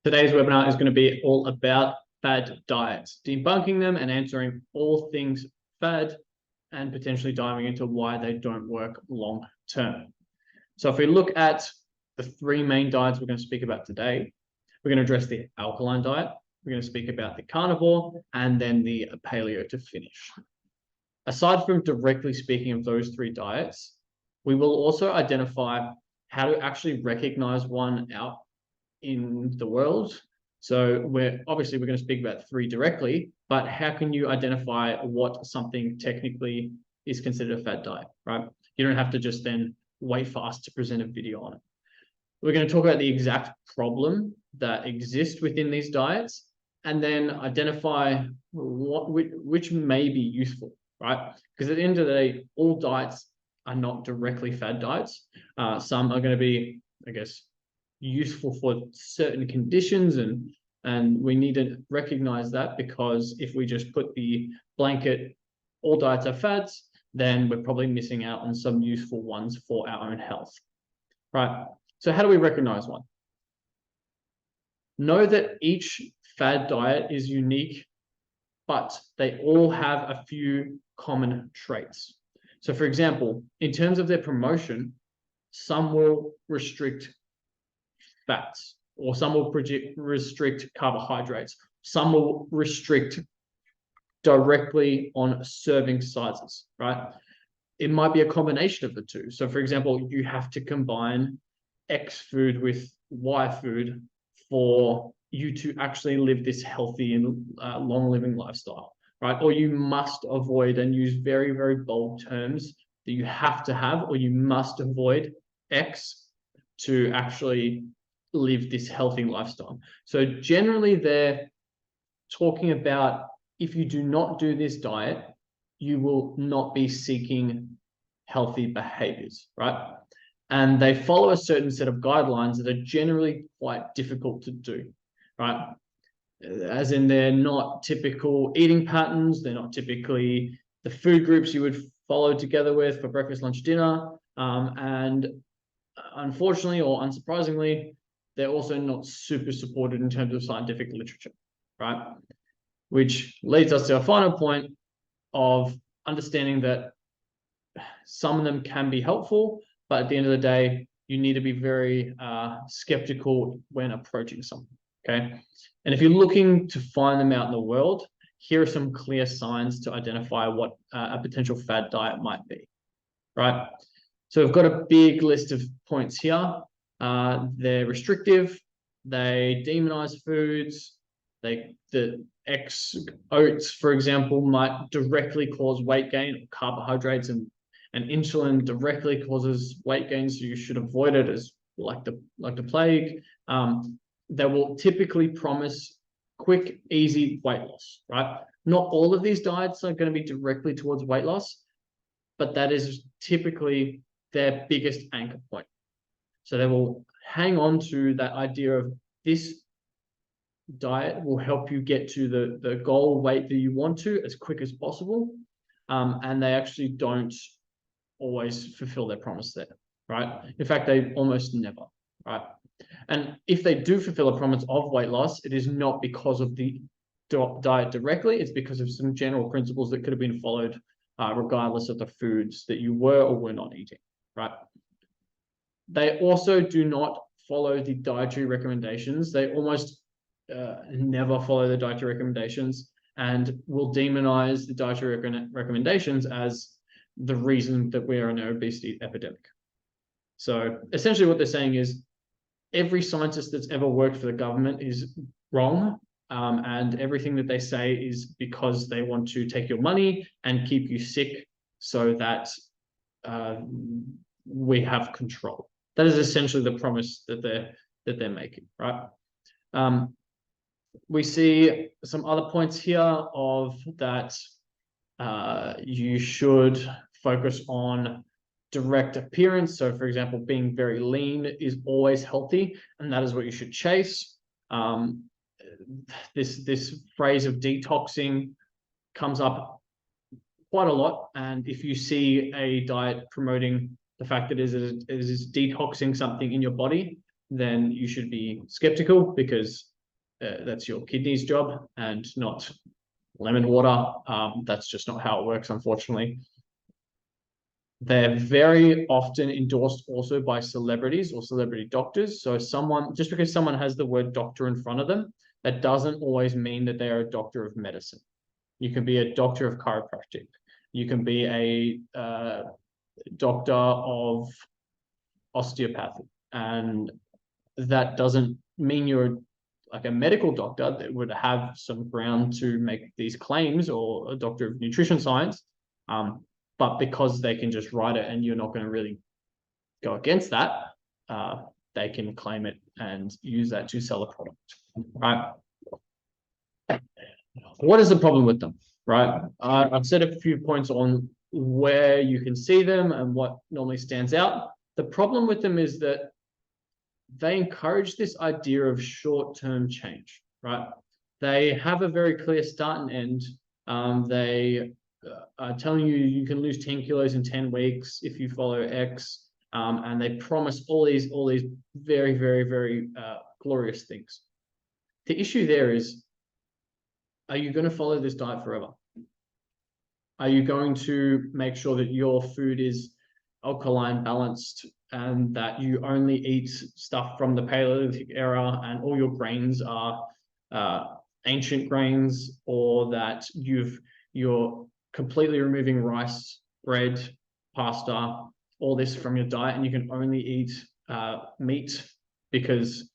Today's webinar is going to be all about fad diets, debunking them and answering all things fad and potentially diving into why they don't work long term. So if we look at the three main diets we're going to speak about today, we're going to address the alkaline diet, we're going to speak about the carnivore, and then the paleo to finish. Aside from directly speaking of those three diets, we will also identify how to actually recognize one out in the world. So we're going to speak about three directly, but how can you identify what something technically is considered a fad diet, right? You don't have to just then wait for us to present a video on it. We're going to talk about the exact problem that exists within these diets and then identify which may be useful, right? Because at the end of the day, all diets are not directly fad diets. Some are going to be, I guess, useful for certain conditions, and we need to recognize that, because if we just put the blanket all diets are fads, then we're probably missing out on some useful ones for our own health, right? So how do we recognize one? Know that each fad diet is unique, but they all have a few common traits. So for example, in terms of their promotion, some will restrict fats, or some will restrict carbohydrates. Some will restrict directly on serving sizes, right? It might be a combination of the two. So for example, you have to combine X food with Y food for you to actually live this healthy and long living lifestyle, right? Or you must avoid and use very, very bold terms that you have to have, or you must avoid X to actually live this healthy lifestyle. So generally they're talking about, if you do not do this diet, you will not be seeking healthy behaviors, right? And they follow a certain set of guidelines that are generally quite difficult to do, right? As in, they're not typical eating patterns. They're not typically the food groups you would follow together with for breakfast, lunch, dinner. And unfortunately, or unsurprisingly, they're also not super supported in terms of scientific literature, right? Which leads us to our final point of understanding that some of them can be helpful, but at the end of the day, you need to be very skeptical when approaching something, okay? And if you're looking to find them out in the world, here are some clear signs to identify what a potential fad diet might be, right? So we've got a big list of points here. They're restrictive, they demonize foods, the X oats, for example, might directly cause weight gain, or carbohydrates and insulin directly causes weight gain, so you should avoid it as like the plague. They will typically promise quick, easy weight loss, right? Not all of these diets are going to be directly towards weight loss, but that is typically their biggest anchor point. So they will hang on to that idea of this diet will help you get to the goal weight that you want to as quick as possible. And they actually don't always fulfill their promise there, right? In fact, they almost never, right? And if they do fulfill a promise of weight loss, it is not because of the diet directly, it's because of some general principles that could have been followed regardless of the foods that you were or were not eating, right? They also do not follow the dietary recommendations. They almost never follow the dietary recommendations and will demonize the dietary recommendations as the reason that we are in an obesity epidemic. So essentially what they're saying is every scientist that's ever worked for the government is wrong, and everything that they say is because they want to take your money and keep you sick so that we have control. That is essentially the promise that they're making, right? We see some other points here of that you should focus on direct appearance. So for example, being very lean is always healthy, and that is what you should chase. This phrase of detoxing comes up quite a lot, and if you see a diet promoting the fact that it is detoxing something in your body, then you should be skeptical, because that's your kidney's job and not lemon water. That's just not how it works, unfortunately. They're very often endorsed also by celebrities or celebrity doctors. So just because someone has the word doctor in front of them, that doesn't always mean that they are a doctor of medicine. You can be a doctor of chiropractic. You can be a doctor of osteopathy. And that doesn't mean you're like a medical doctor that would have some ground to make these claims, or a doctor of nutrition science. But because they can just write it and you're not going to really go against that, they can claim it and use that to sell a product, right? What is the problem with them, right? I've said a few points on where you can see them and what normally stands out. The problem with them is that they encourage this idea of short-term change, right? They have a very clear start and end. They are telling you you can lose 10 kilos in 10 weeks if you follow X, and they promise all these very, very, very glorious things. The issue there is, are you going to follow this diet forever? Are you going to make sure that your food is alkaline balanced and that you only eat stuff from the Paleolithic era and all your grains are ancient grains, or that you're completely removing rice, bread, pasta, all this from your diet, and you can only eat meat because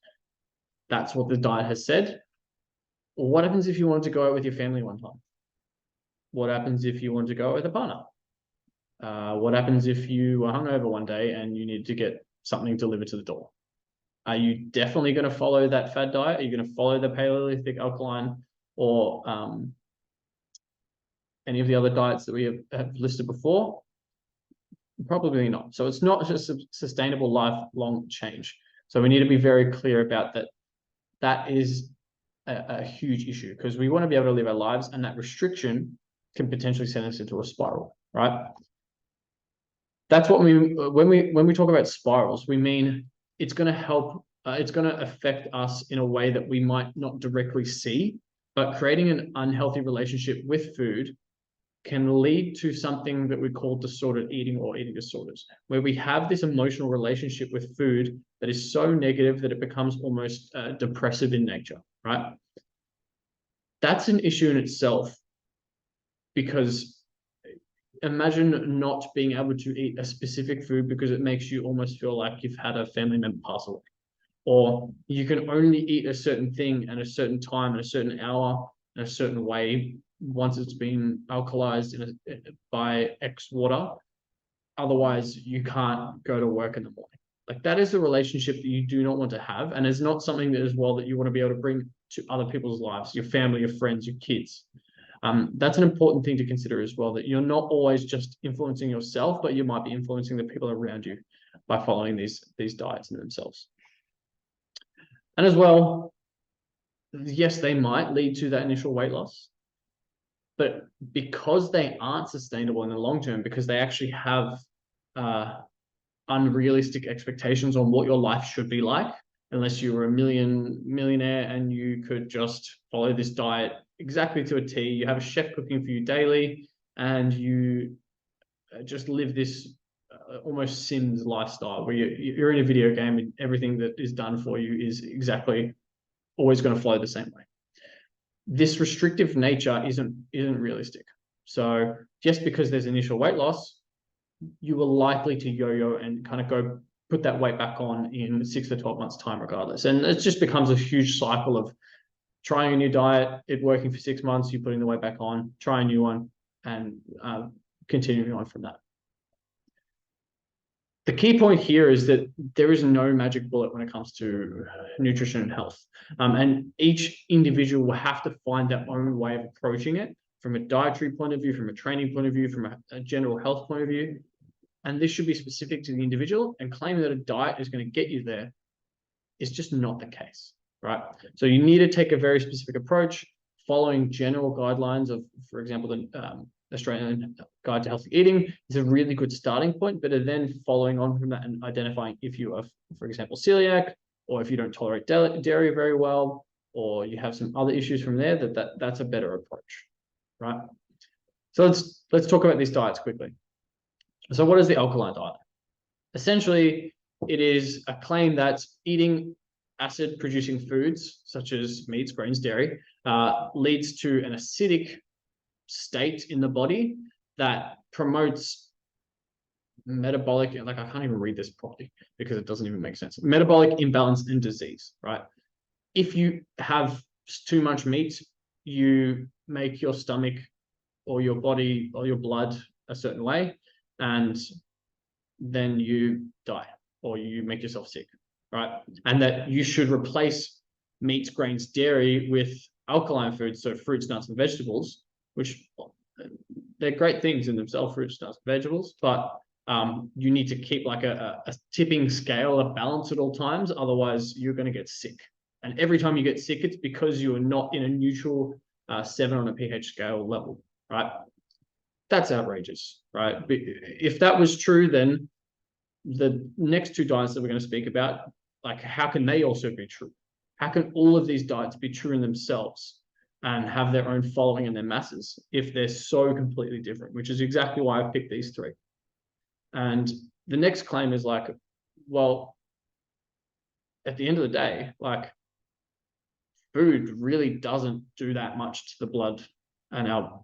that's what the diet has said? What happens if you wanted to go out with your family one time? What happens if you want to go out with a partner? What happens if you were hungover one day and you need to get something delivered to the door? Are you definitely going to follow that fad diet? Are you going to follow the Paleolithic alkaline, or any of the other diets that we have listed before? Probably not. So it's not just a sustainable lifelong change. So we need to be very clear about that. That is a huge issue, because we want to be able to live our lives, and that restriction can potentially send us into a spiral, right? That's what when we talk about spirals, we mean it's going to help, it's going to affect us in a way that we might not directly see, but creating an unhealthy relationship with food can lead to something that we call disordered eating or eating disorders, where we have this emotional relationship with food that is so negative that it becomes almost depressive in nature, right? That's an issue in itself, because imagine not being able to eat a specific food because it makes you almost feel like you've had a family member pass away, or you can only eat a certain thing at a certain time, at a certain hour, in a certain way, once it's been alkalized by X water. Otherwise, you can't go to work in the morning. Like, that is a relationship that you do not want to have, and it's not something that as well that you want to be able to bring to other people's lives, your family, your friends, your kids. That's an important thing to consider as well, that you're not always just influencing yourself, but you might be influencing the people around you by following these diets in themselves. And as well, yes, they might lead to that initial weight loss, but because they aren't sustainable in the long term, because they actually have unrealistic expectations on what your life should be like, unless you were a millionaire and you could just follow this diet exactly to a T. You have a chef cooking for you daily, and you just live this almost Sims lifestyle, where you're in a video game and everything that is done for you is exactly always going to flow the same way. This restrictive nature isn't realistic. So just because there's initial weight loss, you are likely to yo-yo and kind of go put that weight back on in 6 to 12 months time regardless. And it just becomes a huge cycle of trying a new diet, it working for 6 months, you putting the weight back on, try a new one, and continuing on from that. The key point here is that there is no magic bullet when it comes to nutrition and health. And each individual will have to find their own way of approaching it, from a dietary point of view, from a training point of view, from a general health point of view. And this should be specific to the individual, and claiming that a diet is going to get you there is just not the case, right? So you need to take a very specific approach, following general guidelines of, for example, the Australian Guide to Healthy Eating is a really good starting point, but then following on from that and identifying if you are, for example, celiac, or if you don't tolerate dairy very well, or you have some other issues from there, that's a better approach, right? So let's talk about these diets quickly. So what is the alkaline diet? Essentially, it is a claim that eating acid-producing foods, such as meats, grains, dairy, leads to an acidic state in the body that promotes metabolic, like I can't even read this properly because it doesn't even make sense. Metabolic imbalance and disease, right? If you have too much meat, you make your stomach or your body or your blood a certain way, and then you die or you make yourself sick, right? And that you should replace meats, grains, dairy with alkaline foods, so fruits, nuts, and vegetables, which they're great things in themselves, fruits, nuts, vegetables, but you need to keep like a tipping scale, a balance at all times. Otherwise, you're going to get sick. And every time you get sick, it's because you are not in a neutral 7 on a pH scale level, right? That's outrageous, right? If that was true, then the next two diets that we're going to speak about, like how can they also be true? How can all of these diets be true in themselves and have their own following in their masses if they're so completely different, which is exactly why I've picked these three. And the next claim is like, well, at the end of the day, like food really doesn't do that much to the blood, and our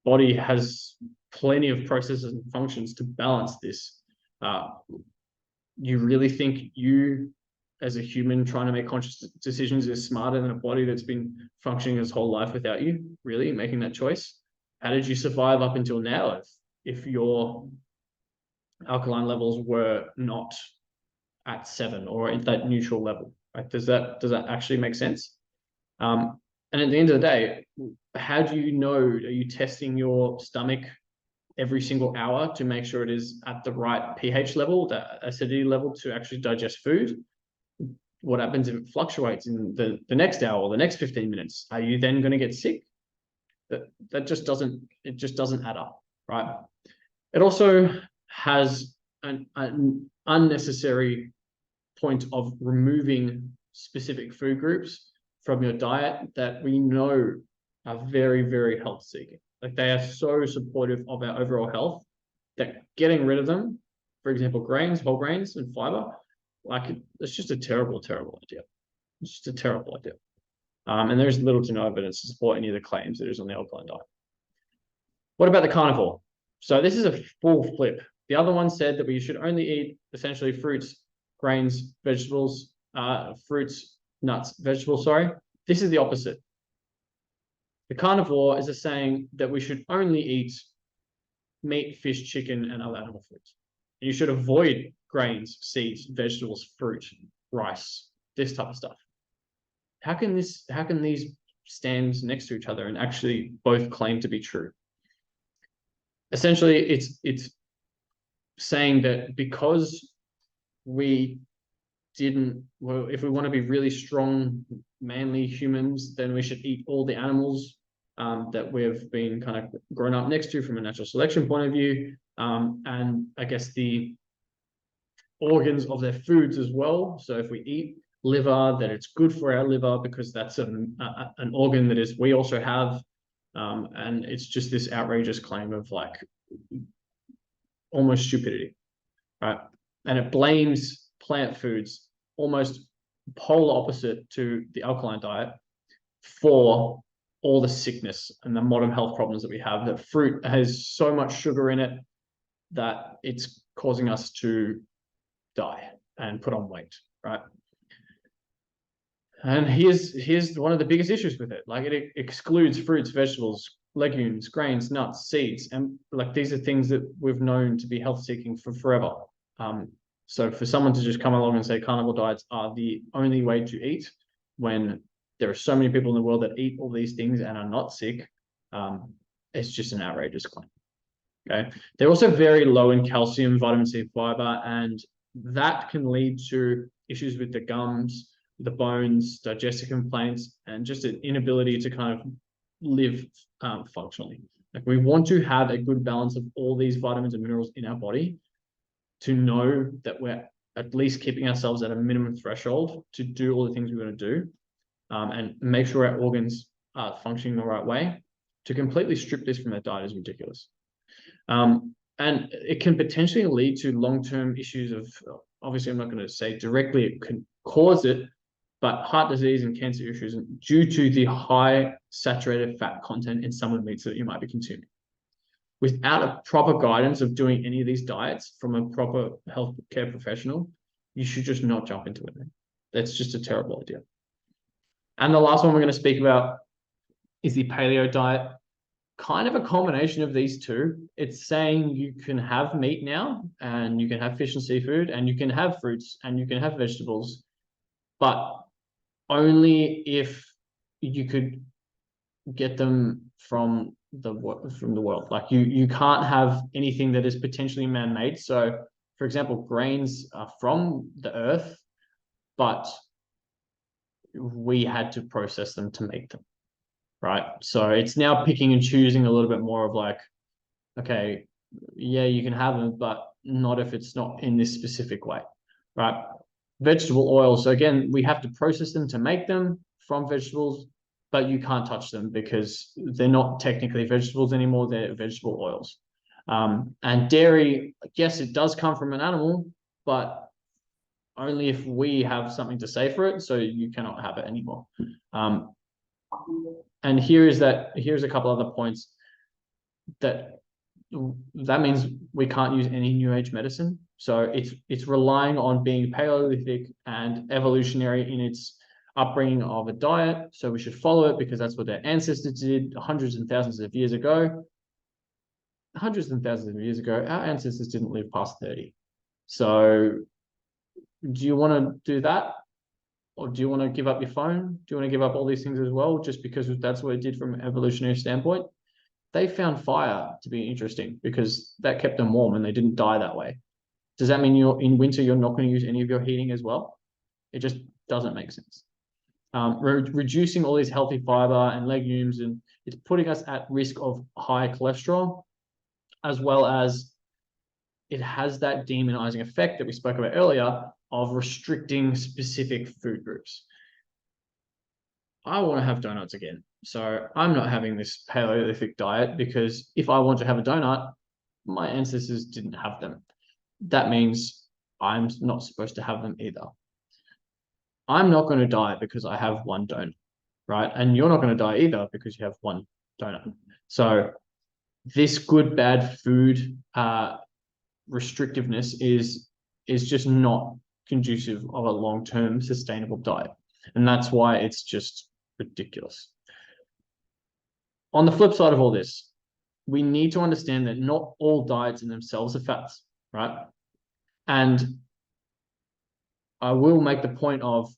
body has plenty of processes and functions to balance this. You really think you, as a human trying to make conscious decisions, is smarter than a body that's been functioning its whole life without you, really making that choice? How did you survive up until now if your alkaline levels were not at 7 or at that neutral level, right? Does that actually make sense? And at the end of the day, how do you know? Are you testing your stomach every single hour to make sure it is at the right pH level, the acidity level to actually digest food? What happens if it fluctuates in the next hour or the next 15 minutes? Are you then going to get sick? That just doesn't add up, right? It also has an unnecessary point of removing specific food groups from your diet that we know are very, very health seeking. Like they are so supportive of our overall health that getting rid of them, for example, grains, whole grains, and fiber, like it's just a terrible, terrible idea. It's just a terrible idea. And there's little to no evidence to support any of the claims that is on the alkaline diet. What about the carnivore? So this is a full flip. The other one said that we should only eat essentially fruits, grains, vegetables, fruits, nuts, vegetables, sorry. This is the opposite. The carnivore is saying that we should only eat meat, fish, chicken, and other animal foods. You should avoid grains, seeds, vegetables, fruit, rice, this type of stuff. How can these stand next to each other and actually both claim to be true? Essentially, it's saying that because we didn't, well, if we want to be really strong, manly humans, then we should eat all the animals that we've been kind of grown up next to from a natural selection point of view, and I guess the organs of their foods as well. So if we eat liver, then it's good for our liver because that's an organ that is we also have, and it's just this outrageous claim of like almost stupidity, right? And it blames plant foods, almost polar opposite to the alkaline diet, for all the sickness and the modern health problems that we have. That fruit has so much sugar in it that it's causing us to die and put on weight, right? And here's one of the biggest issues with it. Like it excludes fruits, vegetables, legumes, grains, nuts, seeds, and like these are things that we've known to be health seeking for forever. So for someone to just come along and say carnivore diets are the only way to eat when there are so many people in the world that eat all these things and are not sick, it's just an outrageous claim. Okay, they're also very low in calcium, vitamin C, fiber, and that can lead to issues with the gums, the bones, digestive complaints, and just an inability to kind of live functionally. Like we want to have a good balance of all these vitamins and minerals in our body to know that we're at least keeping ourselves at a minimum threshold to do all the things we want to do. and make sure our organs are functioning the right way. To completely strip this from their diet is ridiculous. And it can potentially lead to long-term issues of, obviously I'm not going to say directly it can cause it, but heart disease and cancer issues due to the high saturated fat content in some of the meats that you might be consuming. Without a proper guidance of doing any of these diets from a proper healthcare professional, you should just not jump into it. That's just a terrible idea. And the last one we're going to speak about is the paleo diet. Kind of a combination of these two. It's saying you can have meat now, and you can have fish and seafood, and you can have fruits, and you can have vegetables, but only if you could get them from the world. Like you can't have anything that is potentially man-made. So, for example, grains are from the earth, but we had to process them to make them. Right. So it's now picking and choosing a little bit more of like, okay, yeah, you can have them, but not if it's not in this specific way. Right. Vegetable oils. So again, we have to process them to make them from vegetables, but you can't touch them because they're not technically vegetables anymore. They're vegetable oils. And dairy, yes, it does come from an animal, but only if we have something to say for it. So you cannot have it anymore. And here's a couple other points that means we can't use any new age medicine. So it's relying on being Paleolithic and evolutionary in its upbringing of a diet. So we should follow it because that's what their ancestors did hundreds and thousands of years ago. Hundreds and thousands of years ago, our ancestors didn't live past 30. So do you want to do that? Or do you want to give up your phone? Do you want to give up all these things as well, just because that's what it did from an evolutionary standpoint? They found fire to be interesting because that kept them warm and they didn't die that way. Does that mean in winter you're not going to use any of your heating as well? It just doesn't make sense. Reducing all these healthy fiber and legumes, and it's putting us at risk of high cholesterol, as well as it has that demonizing effect that we spoke about earlier of restricting specific food groups. I want to have donuts again. So I'm not having this Paleolithic diet because if I want to have a donut, my ancestors didn't have them. That means I'm not supposed to have them either. I'm not going to die because I have one donut, right? And you're not going to die either because you have one donut. So this good, bad food restrictiveness is just not conducive of a long-term sustainable diet. And that's why it's just ridiculous. On the flip side of all this, we need to understand that not all diets in themselves are fads, right? And I will make the point of,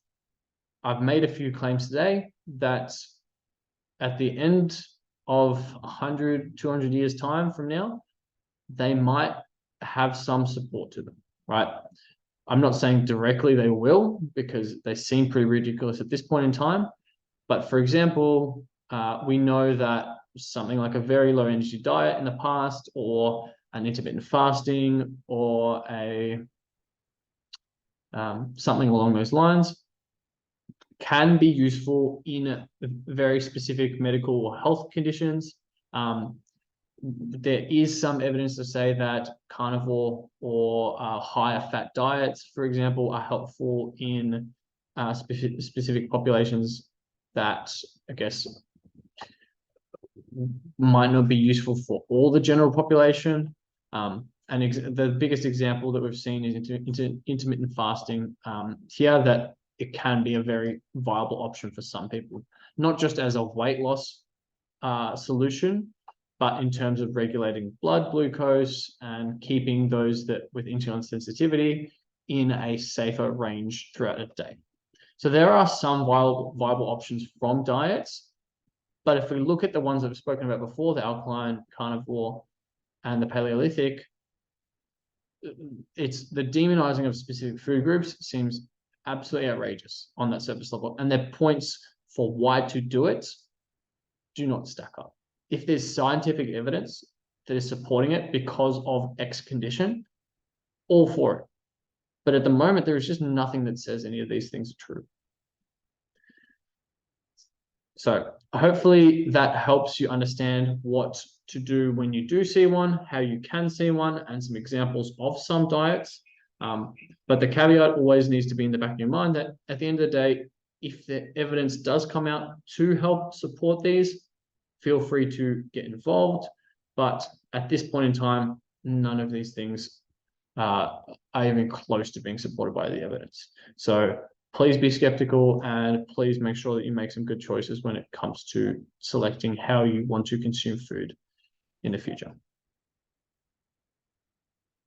I've made a few claims today that at the end of 100, 200 years time from now, they might have some support to them, right? I'm not saying directly they will because they seem pretty ridiculous at this point in time. But for example, we know that something like a very low energy diet in the past, or an intermittent fasting, or something along those lines can be useful in very specific medical or health conditions. There is some evidence to say that carnivore or higher fat diets, for example, are helpful in specific populations that, I guess, might not be useful for all the general population. And the biggest example that we've seen is intermittent fasting here, that it can be a very viable option for some people, not just as a weight loss solution, but in terms of regulating blood glucose and keeping those that with insulin sensitivity in a safer range throughout a day. So there are some viable options from diets, but if we look at the ones that I've spoken about before, the alkaline, carnivore, and the Paleolithic, it's the demonizing of specific food groups seems absolutely outrageous on that surface level, and their points for why to do it do not stack up. If there's scientific evidence that is supporting it because of X condition, all for it. But at the moment, there is just nothing that says any of these things are true. So hopefully that helps you understand what to do when you do see one, how you can see one, and some examples of some diets. But the caveat always needs to be in the back of your mind that at the end of the day, if the evidence does come out to help support these, feel free to get involved. But at this point in time, none of these things are even close to being supported by the evidence. So please be skeptical and please make sure that you make some good choices when it comes to selecting how you want to consume food in the future.